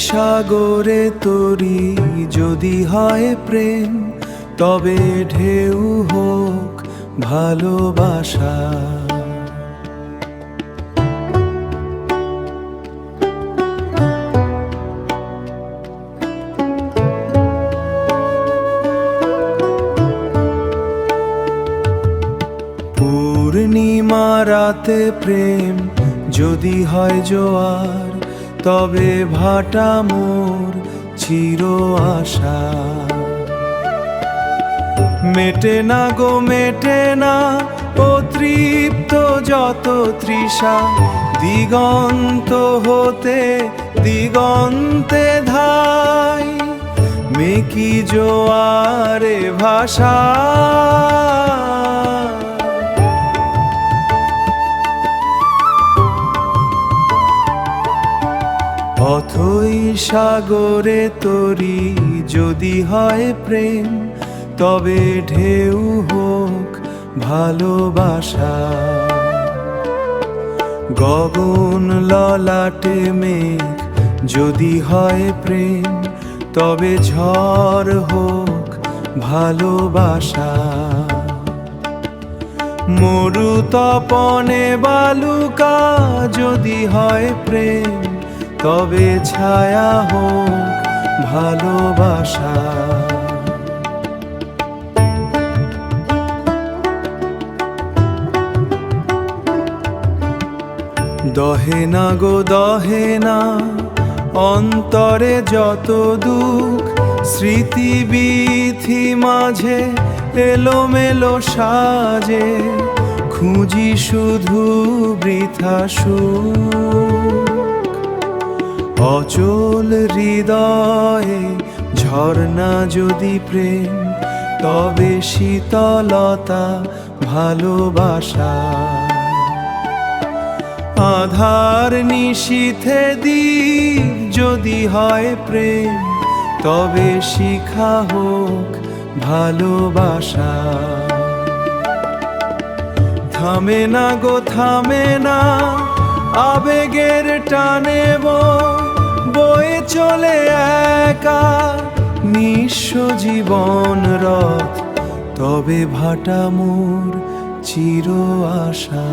সাগরে তরি যদি হয় প্রেম, তবে ঢেউ হোক ভালোবাসা। পূর্ণিমা রাতে প্রেম যদি হয় জোয়ার, তবে ভাটা মোর চির আশা। মেটে না গো মেটে না অতৃপ্ত যত তৃষা, দিগন্ত হতে দিগন্তে ধাই, মেকি জোয়ারে ভাষা। অথই সাগরে তরি যদি হয় প্রেম, তবে ঢেউ হোক ভালোবাসা। গগন ললাটে মেঘ যদি হয় প্রেম, তবে ঝড় হোক ভালোবাসা। মরুতপনে বালুকা যদি হয় প্রেম, তবে ছায়া হোক ভালোবাসা। দহে না গো দহে না অন্তরে যত দুঃখ, স্মৃতি বিথি মাঝে এলোমেলো সাজে, খুঁজি শুধু বৃথা সুখ। অচল হৃদয়ে ঝর্ণা যদি প্রেম, তবে শীতলতা ভালোবাসা। আধার নিশীথে দ্বীপ যদি হয় প্রেম, তবে শিখা হোক ভালোবাসা। থামে না গো থামে না আবেগের টানে বয়ে চলে একা নিঃস্ব জীবন রথ, তবে ভাটা মোর চির আশা।